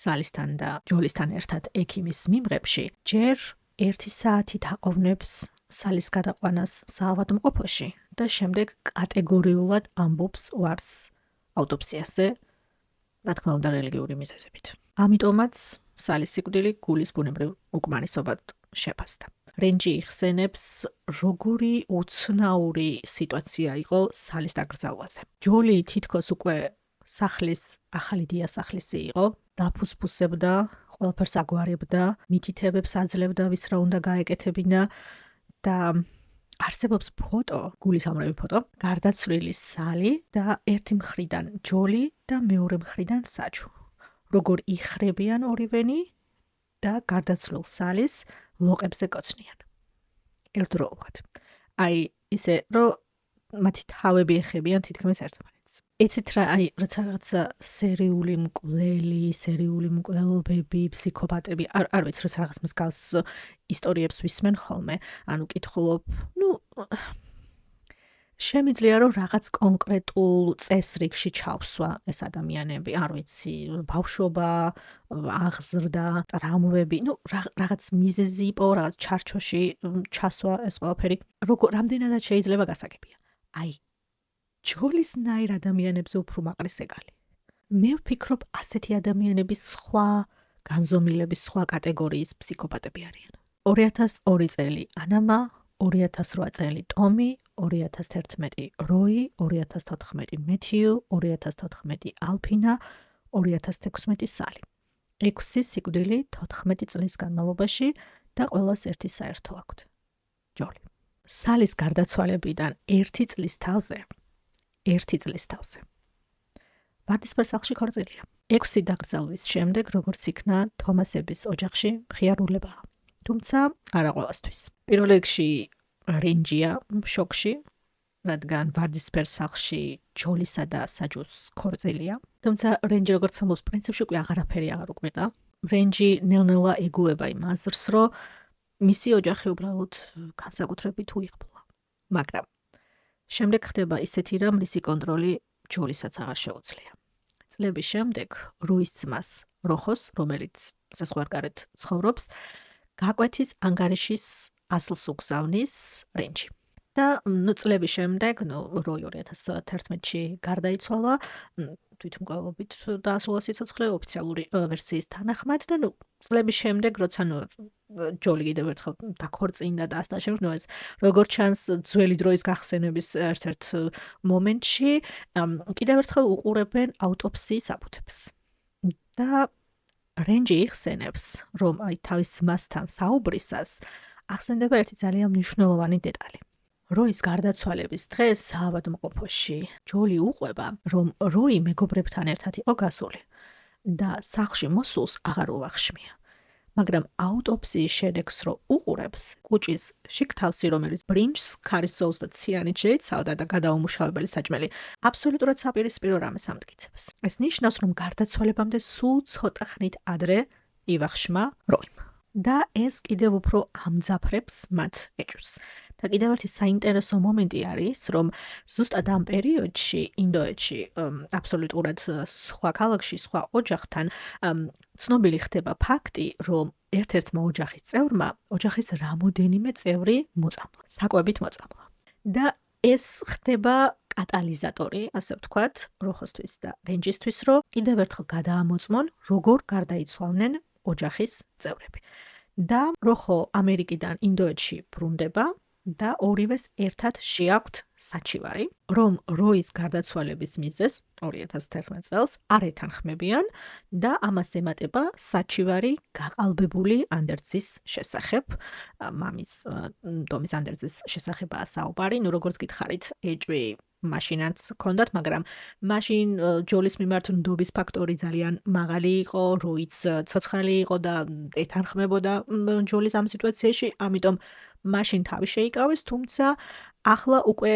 Speaker 1: სალისთან და ჯოლისთან ერთად ექიმის მიმღებში, ჯერ 1 საათით აყოვნებს სალის გადაყვანას საავადმყოფოში და შემდეგ კატეგორიულად ამბობს ვარს აუტოპსიაზე, რა თქმა უნდა რელიგიური მიზეზებით. ამიტომაც სალის სიკვდილი გულის ბუნებრივ უკმარისობად შეფასდა. რენჯი იხსენებს, როგორი უცნაური სიტუაცია იყო სალის დაკრძალვაზე. ჯოლი თითქოს უკვე სახლის ახალი დიასახლისი იყო, დაფუსფუსებდა, ყველაფერს აგვარებდა, მითითებებს აძლევდა, ვის რა უნდა გაეკეთებინა და არსებობს ფოტო, გულისამრევი ფოტო, გარდაცვლილი სალი და ერთი მხრიდან ჯოლი და მეორე მხრიდან საჯუ. როგორ იხრებიან ორივენი და გარდაცვლილ სალის ლოყებზე კოცნიან. ერთდროულად. ისე, რომ მათი თავები ეხებიან თითქმის ერთმანეთს. იცით რა, როცა რაღაცა სერიული მკვლელობები, ფსიქოპატები, არ ვიცი, როცა რაღაც მსგავს ისტორიებს ვისმენ ხოლმე, ანუ კითხულობ, შემიძლია რომ რაღაც კონკრეტულ წესრიგში ჩავსვა ეს ადამიანები, არ ვიცი, ბავშვობა, აღზრდა, ტრამვები, რაღაც მიზეზი იყო, რაღაც ჩარჩოში ჩასვა ეს ყველაფერი. რამდენადაც შეიძლება გასაგებია. ჯოლისნაირ ადამიანებზე უფრო მაყრისეგალი. მე ვფიქრობ, ასეთი ადამიანების სხვა განზომილების, სხვა კატეგორიის ფსიქოპატები არიან. 2002 წელი ანამა, 2008 წელი ტომი, 2011 როი, 2014 მეთიუ, 2014 ალფინა, 2016 სალი. 6 სიკვდილი 14 წლის განმავლობაში და ყველას ერთი საერთო აქვთ. ჯოლი. სალის გარდაცვალებიდან 1 წლის თავზე ვარდისფერ სახლში ქორწილია. 6 დაკრძალვის შემდეგ, როგორც იქნა თომასების ოჯახში მხიარულება. თუმცა არა ყველასთვის. პირველ რიგში რენჯია შოკში, რადგან ვარდისფერ სახლში ჯოლისა და საჯუს ქორწილია. თუმცა რენჯი როგორც ამბობს, პრინციპში უკვე აღარაფერი აღარ უყვირდა. რენჯი ნელ-ნელა ეგუება იმ აზრს, რომ მისი ოჯახი უბრალოდ განსაკუთრებით უიღბლა. მაგრამ შემდეგ ხდება ისეთი რამ, რისი კონტროლი ჯოლისაც აღარ შეუძლია. წლების შემდეგ როის ძმას, როხოს, რომელიც საზღვარგარეთ ცხოვრობს, გაკვეთის ანგარიშის ასლს უგზავნის რენჯი. და წლების შემდეგ, როი 2011-ში გარდაიცვალა, თვითმკვლელობით დაასრულა სიცოცხლე ოფიციალური ვერსიის თანახმად და წლების შემდეგ, როცა ჯოლი კიდევ ერთხელ დაქორწინდა და ასე შემდეგ, ეს როგორც ჩანს ძველი დროის გახსენების ერთ-ერთ მომენტში, კიდევ ერთხელ უყურებენ აუტოპსიის აფუძებს. და რენჯი იხსენებს, რომ თავის ძმასთან საუბრისას ახსენდება ერთი ძალიან მნიშვნელოვანი დეტალი. როის გარდაცვალების დღეს საავადმყოფოში ჯოლი უყვება, რომ როი მეგობრებთან ერთად იყო გასული და სახლში მოსულს აღარ უახშმია. მაგრამ აუტოპსიის შედეგს რო უყურებს, კუჭის შიგთავსი, რომელიც ბრინჯს, ქარის ზოლს და ციანით შეიცავდა და გადაუმუშავებელი საჭმელი, აბსოლუტურად საპირისპირო რამეს ამტკიცებს. ეს ნიშნავს, რომ გარდაცვალებამდე სულ ცოტა ხნით ადრე ივახშმა როიმ. და ეს კიდევ უფრო ამძაფრებს მათ ეჭვს. და კიდევ ერთი საინტერესო მომენტი არის, რომ ზუსტად ამ პერიოდში ინდოეთში აბსოლუტურად სხვა ქალაქში, სხვა ოჯახთან ცნობილი ხდება ფაქტი, რომ ერთ-ერთმა ოჯახის წევრმა ოჯახის რამოდენიმე წევრი მოწამლა, საკვებით მოწამლა. და ეს ხდება კატალიზატორი, ასე ვთქვათ, როხოსთვის და რენჯისთვის, რომ კიდევ ერთხელ გადაამოწმონ, როგორ გარდაიცვალნენ ოჯახის წევრები. და როხო ამერიკიდან ინდოეთში ბრუნდება და ორივეს ერთად შეაქვთ საჩივარი, რომ როის გარდაცვალების მიზეზს 2011 წელს არ ეთანხმებიან და ამას ემატება საჩივარი გაყალბებული ანდერძის შესახებ, მამის ტომის ანდერძის შესახებაა საუბარი, როგორც გითხარით, ეჭვი მაშინაც ჰქონდათ, მაგრამ მაშინ ჯოლის მიმართ ნდობის ფაქტორი ძალიან მაღალი იყო, როიც ცოცხალი იყო და ეთანხმებოდა ჯოლის ამ სიტუაციაში, ამიტომ მაშინ თავი შეიკავეს, თუმცა ახლა უკვე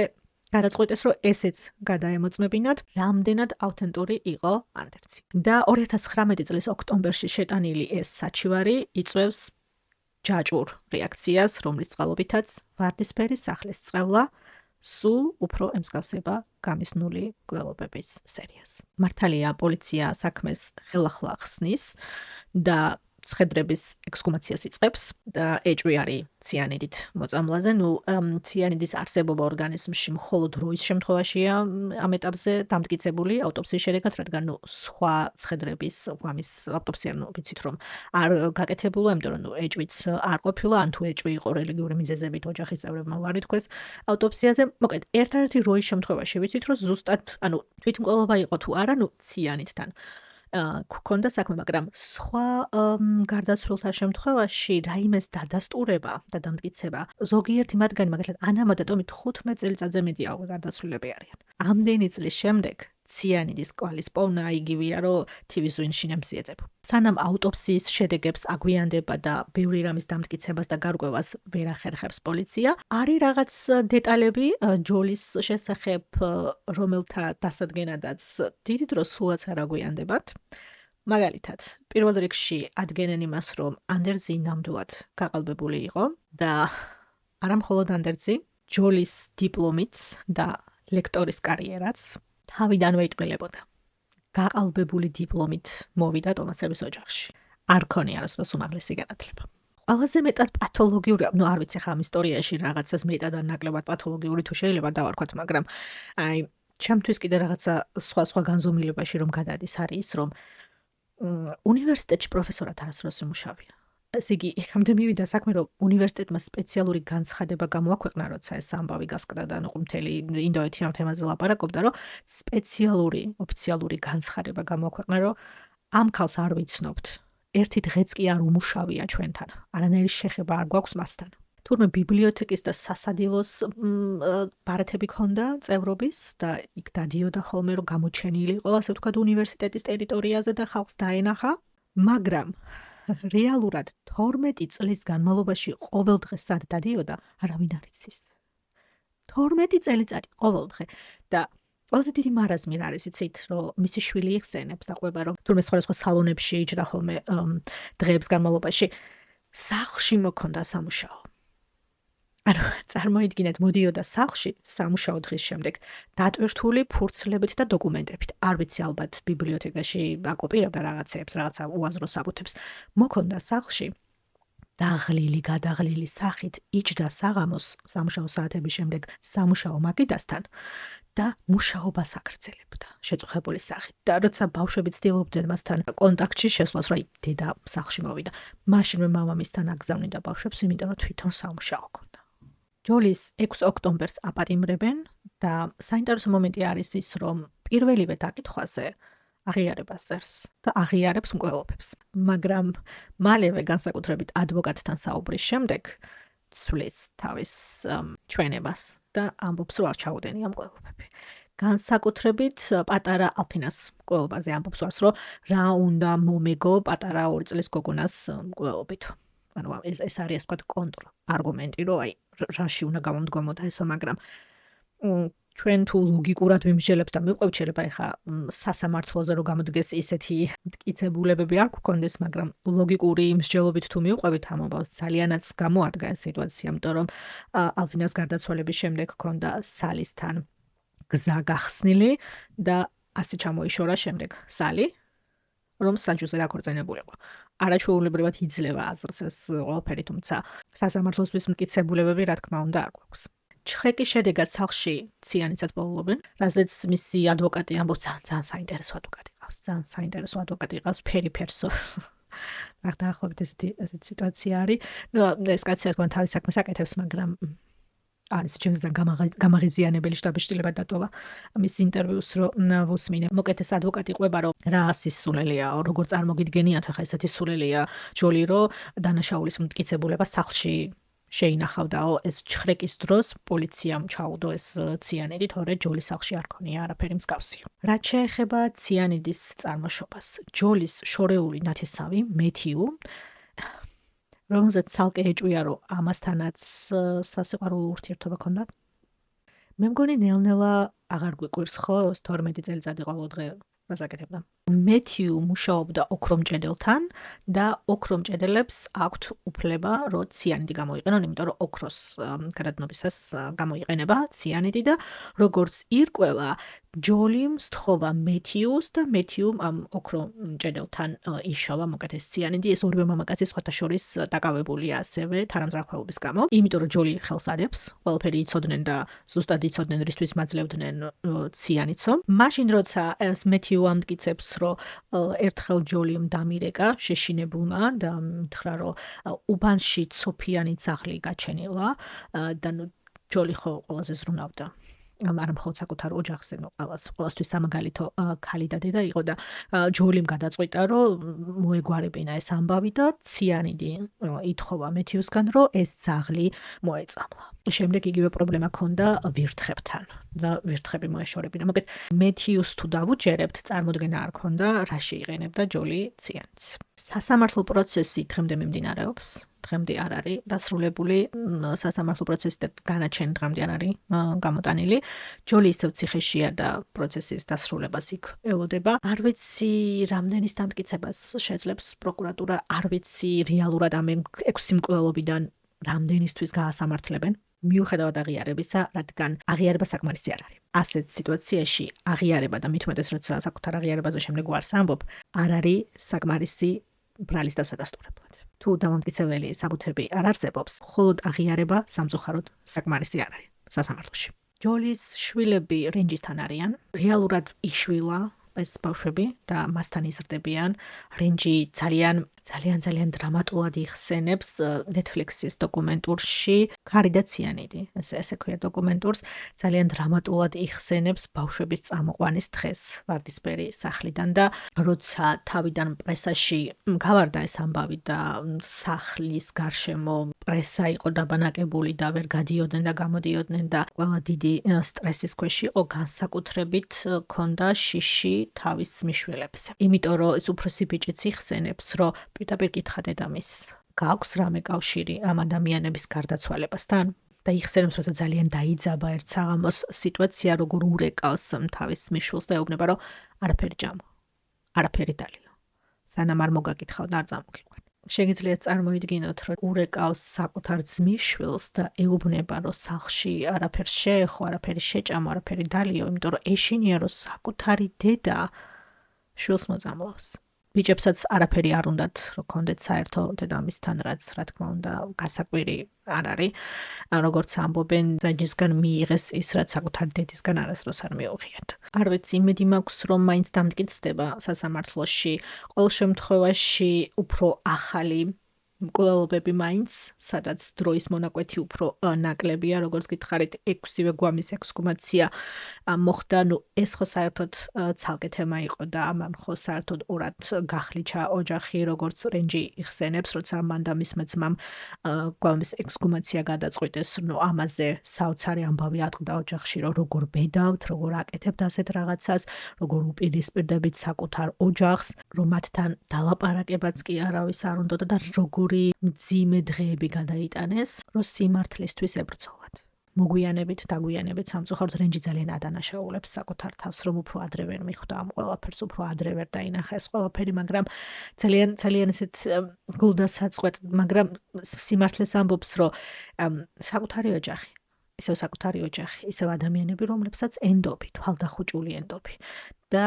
Speaker 1: გადაწყვეტეს, რომ ესეც გადაემოწმებინათ, რამდენად ავთენტური იყო ანდერძი. და 2019 წლის ოქტომბერში შეტანილი ეს საჩივარი იწვევს ჯაჭვურ რეაქციას, რომლის წყალობითაც ვარდისფერი სახლის წევლა სულ უფრო ემსგავსება გამიზნული მკვლელობების სერიას. მართალია, პოლიცია საქმეს ხელახლა ხსნის და ცხედრების ექსჰუმაციას იწყებს და ეჭვი არის ციანიდით მოწამლაზე. ციანიდის არსებობა ორგანიზმში მხოლოდ როის შემთხვევაშია ამ ეტაპზე დამტკიცებული აუტოპსიის შედეგად, რადგან სხვა ცხედრების ამის აუტოპსია ვიცით რომ არ გაკეთებულა, იმიტომ რომ ეჭვიც არ ყოფილა, ან თუ ეჭვი იყო რელიგიური მიზეზებით ოჯახის წევრებმა უარი თქვეს აუტოპსიაზე. მოკლედ, ერთ-ერთი როის შემთხვევაში ვიცით რომ ზუსტად, თვითმკვლელობა იყო თუ არა, ციანიდთან გქონდა საქმე, მაგრამ სხვა გარდაცვლილთა შემთხვევაში რაიმეს დადასტურება და დამტკიცება ზოგიერთი მათგანი, მაგალითად ანა და ტომი 15 წელიწადზე მეტი გარდაცვლილები არიან. ამდენი წლის შემდეგ ციანიდის კვალის პოვნა იგივეა, რომ თივის ზვინში ნემსი ეძებო. სანამ აუტოპსიის შედეგებს აგვიანდება და ბევრი რამის დამტკიცებას და გარკვევას ვერ ახერხებს პოლიცია, არის რაღაც დეტალები ჯოლის შესახებ, რომელთა დასადგენადაც დიდი დრო სულაც არ აგვიანდებათ. მაგალითად, პირველ რიგში ადგენენ იმას, რომ ანდერძი ნამდვილად გაყალბებული იყო და არა მხოლოდ ანდერძი, ჯოლის დიპლომიც და ლექტორის კარიერაც თავიდანვე იტყილებოდა. გაყალბებული დიპლომით მოვიდა ტომასების ოჯახში. არ ქონია არასდროს უმაღლესი განათლება. ყველაზე მეტად პათოლოგიური, არ ვიცი ხა ამ ისტორიაში რაღაცას მეტად ან ნაკლებად პათოლოგიური თუ შეიძლება დავარქვათ, მაგრამ ჩემთვის კიდე რაღაცა სხვა განზომილებაში რომ გადადის არის ის, რომ უნივერსიტეტში პროფესორად არასდროს იმუშავია. ესე იგი, იქამდე მივიდა საქმე, რომ უნივერსიტეტმა სპეციალური განცხადება გამოაქვეყნა, როცა ეს ამბავი გასკდა და მთელი ინდოეთი ამ თემაზე ლაპარაკობდა, რომ სპეციალური ოფიციალური განცხადება გამოაქვეყნა, რომ ამ ქალს არ ვიცნობთ. ერთი დღეც კი არ უმუშავია ჩვენთან. არანაირი შეხება არ გვაქვს მასთან. თურმე ბიბლიოთეკის და სასადილოს ბარათები ქონდა წევრობის და იქ დადიოდა ხოლმე, რომ გამოჩენილი იყო, ასე ვთქვათ, უნივერსიტეტის ტერიტორიაზე და ხალხს დაენახა, მაგრამ რეალურად 12 წლის განმავლობაში ყოველდღე სად დადიოდა, არავინ არ იცის. 12 წელიწადი ყოველდღე და ყველაზე დიდი მარაზმი რა არის იცით, რომ მისი შვილი იხსენებს და ყვება რომ თურმე სხვადასხვა სალონებში იჯდა ხოლმე დღეების განმავლობაში სახლში მოქონდა სამუშაო. ანუ წარმოიდგინეთ, მოდიოდა სახლში სამუშაო დღის შემდეგ დატვირთული ფურცლებით და დოკუმენტებით. არ ვიცი ალბათ ბიბლიოთეკაში აკოპირებდა რაღაცეებს, რაღაცა უაზრო საბუთებს. მოქონდა სახლში დაღლილი, გადაღლილი სახით იჯდა საღამოს სამუშაო საათების შემდეგ სამუშაო მაგიდასთან და მუშაობას აგრძელებდა შეწუხებული სახით. და როცა ბავშვები ცდილობდნენ მასთან კონტაქტში შესვლას, რომ დედა სახლში მოვიდა, მაშინვე მამამისთან აგზავნიდა ბავშვებს, იმიტომ რომ თვითონ სამუშაო ჰქონდა. ჯოლის 6 ოქტომბერს აპატიმრებენ და საინტერესო მომენტი არის ის, რომ პირველივე დაკითხვაზე აღიარებას წერს და აღიარებს მკვლელობებს. მაგრამ მალევე განსაკუთრებით ადვოკატთან საუბრის შემდეგ ცვლის თავის ჩვენებას და ამბობს, რომ არ ჩაუდენია მკვლელობები. განსაკუთრებით პატარა ალფინას მკვლელობაზე ამბობს, რომ რა უნდა მომეგო პატარა 2 წლის გოგონას მკვლელობით. ანუ ეს არის თქვა კონტრ-არგუმენტი, რომ აი რაში უნდა გამომდგომოდა ესო, მაგრამ ჩვენ თუ ლოგიკურად ვიმსჯელებთ და მივყვევთ, შეიძლება ეხა სასამართლოზე რომ გამოდგეს ისეთი მტკიცებულებები არ გქონდეს, მაგრამ ლოგიკური მსჯელობით თუ მივყვევით ამ ამბავს, ძალიანაც გამოადგა ეს სიტუაცია, იმიტომ რომ ალფინას გარდაცვალების შემდეგ ჰქონდა სალისთან გზა გახსნილი და ასე ჩამოიშორა შემდეგ სალი, რომ საჯოზე დაქორწინებულიყო. არაჩვეულებრივად იძლევა აზრს ეს ყველაფერი, თუმცა სასამართლოსთვის მტკიცებულებები რა თქმა უნდა არ გვაქვს. ჩხრეკის შედეგად სახლში ციანიცაც პოულობენ, რაზეც მისი ადვოკატი ამბობს, ძალიან საინტერესო ადვოკატი ყავს, ძალიან საინტერესო ადვოკატი ყავს, ფერიფერსო. დაახლოებით ესეთი სიტუაცია არის. ნუ ეს კაცი რა თქმა უნდა თავის საქმეს აკეთებს, მაგრამ არის ჩემთან გამაღიზიანებელი შტაბშტილება დატოვა მის ინტერვიუს რომ ვუსმინე. მოკეთეს ადვოკატი ყვება რომ რა სისულელია, როგორ წარმოგიდგენიათ ახლა ესეთი სულელია ჯოლი, რომ დანაშაულის მტკიცებულება სახლში შეინახავდაო. ეს ჩხრეკის დროს პოლიციამ ჩაუდო ეს ციანიდი, თორე ჯოლის სახლში არ ქონია არაფერი მსგავსი. რაც შეეხება ციანიდის წარმოშობას, ჯოლის შორეული ნათესავი მეთიუ, რომელზეც ცალკე ეჭვია, რომ ამასთანაც სასიყვარულო ურთიერთობა ჰქონდა. მე მგონი ნელ-ნელა აღარ გვიყვირს ხო 12 წელიწადი ყოველდღე გასაკეთებდა. მეთიუ მუშაობდა ოქრომჭედელთან და ოქრომჭედელებს აქვთ უფლება, რომ ციანიდი გამოიყენონ, იმიტომ რომ ოქროს გადადნობისას გამოიყენება ციანიდი და როგორც ირკვევა, ჯოლიმ სთხოვა მეთიუს და მეთიუმ ამ ოქრომჭედელთან იშოვა მოკეთეს ციანიდი. ეს ორივე მამაკაცი სხვათა შორის დაკავებულია ასევე თანამზრახველობის გამო, იმიტომ რომ ჯოლი ხელს ადებს, ყველაფერი იცოდნენ და ზუსტად იცოდნენ, რისთვის მაძლევდნენ ციანიცო. მაშინ როცა ეს მეთიუ ამტკიცებს, რომ ერთხელ ჯოლიმ დამირეკა შეშინებულმა და მითხრა, რომ უბანში ცოფიანი ძაღლი გაჩენილა და ნუ ჯოლი ხო ყველაზე ზრუნავდა. არ მხოლოდ საკუთარ ოჯახზე, ყველასთვის სამაგალითო ქალი და დედა იყო და ჯოლიმ გადაწყვიტა, რომ მოეგვარებინა ეს ამბავი და ციანიდი ითხოვა მეთიუსგან, რომ ეს ძაღლი მოეწამლა. შემდეგ იგივე პრობლემა ჰქონდა ვირთხებთან და ვირთხები მოეშორებინა. მოგეთ მეთიუს თუ დავუჯერებთ, წარმოდგენა არ ჰქონდა, რაში იყენებდა ჯოლი ციანიდს. სასამართლო პროცესი დღემდე მიმდინარეობს. დღემდე არ არის დასრულებული სასამართლო პროცესი და განაჩენი დღემდე არ არის გამოტანილი. ჯოლი ისევ ციხეშია და პროცესის დასრულებას იქ ელოდება. არ ვიცი რამდენის დამტკიცებას შეძლებს პროკურატურა, არ ვიცი რეალურად ამ 6 მკვლელობიდან რამდენისთვის გაასამართლებენ. მიუხედავად აღიარებისა, რადგან აღიარება საკმარისი არ არის. ასეთ სიტუაციაში აღიარება და მით უმეტეს როცა საკუთარ აღიარებაზე შემდეგ ვარს ამბობ, არ არის საკმარისი ბრალის დასადასტურებლად. თუ დამამტკიცებელი საბუთები არ არსებობს, მხოლოდ აღიარება სამწუხაროდ საკმარისი არ არის სასამართლოში. ჯოლის შვილები რენჯისთან არიან, რეალურად იშვილა ეს ბავშვები და მასთან იზრდებიან. რენჯი ძალიან დრამატულად იხსენებს Netflix-ის დოკუმენტურში ქარი და ციანიდი. ესე ქვია დოკუმენტურს, ძალიან დრამატულად იხსენებს ბავშვების წამოყვანის დღეს ვარდისფერი სახლიდან და როცა თავიდან პრესაში გავარდა ეს ამბავი და სახლის გარშემო პრესა იყო დაბანაკებული და ვერ გადიოდნენ და გამოდიოდნენ და ყველა დიდი სტრესის ქვეშ იყო, განსაკუთრებით ქონდა შიში თავის მიშველებზე. იმიტომ რომ ეს უფროსი ბიჭიც იხსენებს, რომ პირდაპირ კითხა დედამისს, გაქვს რამე კავშირი ამ ადამიანების გარდაცვალებასთან? და იხსენებს, რომ ძალიან დაიძაბა ერთ საღამოს სიტუაცია, როგორ ურეკავს თავის მიშვილს და ეუბნება, რომ არაფერი ჭამო, არაფერი დალიო. სანამ არ მოგაკითხავ და არ წამოგიყვან. შეგიძლიათ წარმოიდგინოთ, რომ ურეკავს საკუთარ ძმისშვილს და ეუბნება, რომ სახლში არაფერს შეეხო, არაფერი შეჭამო, არაფერი დალიო, იმიტომ რომ ეშინია, რომ საკუთარი დედა შვილს მოწამლავს. ბიჭებსაც არაფერი არ უნდათ, რომ კონდეთ საერთო დედამისთან, რაც რა თქმა უნდა გასაკვირი არ არის. როგორც ამბობენ, დაჯისგან მიიღეს ის, რაც საკუთარ დედისგან არასდროს არ მიუღიათ. არ ვიცი, იმედი მაქვს, რომ მაინც დამტკიცდება სასამართლოში. ყოველ შემთხვევაში უფრო ახალი მკვლელობები მაინც, სადაც დროის მონაკვეთი უფრო ნაკლებია, როგორც გითხარით, 6-ვე გვამის ექსჰუმაცია მოხდა, ეს ხო საერთოდ ცალკე თემა იყო და ამან ხო საერთოდ ორად გახლიჩა ოჯახი, როგორც რენჯი იხსენებს, როცა მან და მისმა ძმამ გვამის ექსჰუმაცია გადაწყვიტეს, ამაზე საოცარი ამბავი ატყდა ოჯახში, რომ როგორ ბედავთ, როგორ აკეთებთ ასეთ რაღაცას, როგორ უპირისპირდებით საკუთარ ოჯახს, რომ მათთან დალაპარაკებაც კი არავის არ უნდოდა და როგორ მძიმე დღეები გადაიტანეს, რომ სიმართლისთვის ებრძოლათ. მოგვიანებით, დაგვიანებით სამწუხაროდ რენჯი ძალიან ადანაშაულებს საკუთარ თავს, რომ უფრო ადრე ვერ მიხვდა ამ ყველაფერს, უფრო ადრე ვერ დაინახა ეს ყველაფერი, მაგრამ ძალიან ესეთ გულდასაწყვეტ, მაგრამ სიმართლეს ამბობს, რომ საკუთარი ოჯახი, ისევ საკუთარი ოჯახი, ისევ ადამიანები, რომლებსაც ენდობი, თვალდახუჭული ენდობი და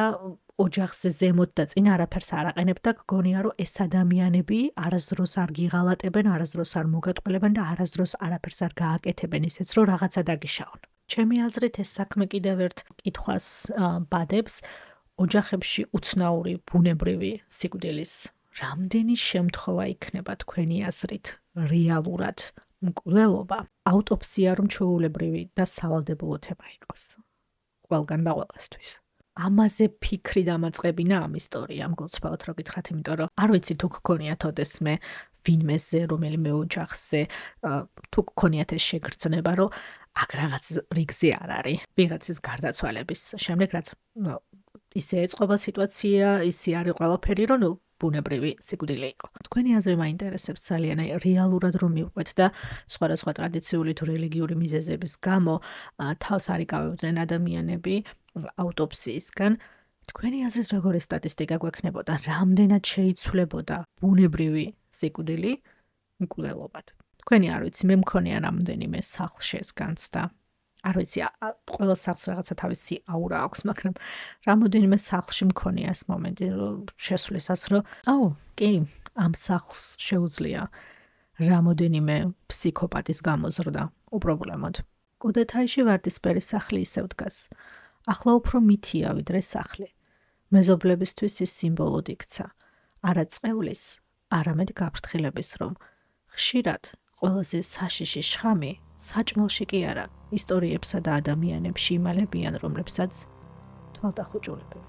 Speaker 1: ოჯახზე ზემოთ და წინ არაფერს არ აყენებ და გგონია, რომ ეს ადამიანები არასდროს არ გიღალატებენ, არასდროს არ მოგატყულებენ და არასდროს არაფერს არ გააკეთებენ, ისეც რომ რაღაცა დაგიშაონ. ჩემი აზრით ეს საქმე კიდევ ერთ კითხვას ბადებს ოჯახებში უცნაური ბუნებრივი სიკვდილის რამდენი შემთხვევა იქნება თქვენი აზრით რეალურად მკვლელობა, აუტოპსია რომ ჩვეულებრივი და სავალდებულო თემა იყოს ყველგან და ყველასთვის. ამაზე ფიქრი დამაწყებინა ამ ისტორიამ, გულწრფელად რო გითხრათ, იმიტომ რომ არ ვიცი თუ გქონიათ ოდესმე ვინმეზე, რომელიმე ოჯახზე, თუ გქონიათ ეს შეგრძნება, რომ აქ რაღაც რიგზე არ არის ვიღაცის გარდაცვალების შემდეგ, რაც ისე ეწყობა სიტუაცია, ისე არის ყველაფერი, რომ ბუნებრივი სიკვდილი იყო. თქვენი აზრი მაინტერესებს ძალიან, რეალურად რომ მივყვეთ და სხვადასხვა ტრადიციული თუ რელიგიური მიზეზების გამო თავს არ იკავებდნენ ადამიანები აუტოპსიისგან. თქვენი აზრით როგორი სტატისტიკა გვექნებოდა, რამდენად შეიცვლებოდა ბუნებრივი სიკვდილი მკვლელობად? თქვენი არ ვიცი, მე მქონია რამდენიმე სახლში ეს განცდა. არ ვიცი, ყველა სახლს რაღაცა თავისი აურა აქვს, მაგრამ რამოდენიმე სახლში მქონია ეს მომენტი, რომ შესვლისას, რომ კი, ამ სახლს შეუძლია რამოდენიმე ფსიქოპატის გამოზრდა უპრობლემოდ. კუდეთაიში ვარდისფერი სახლი ისევ დგას. ახლა უფრო მითია ვიდრე სახლი. მეზობლებისთვის ის სიმბოლოდ იქცა. არა წყევლის, არამედ გაფრთხილების, რომ ხშირად ყველაზე საშიში შხამი საჭმელში კი არა, ისტორიებსა და ადამიანებში იმალებიან, რომლებსაც თვალდახუჭულებენ.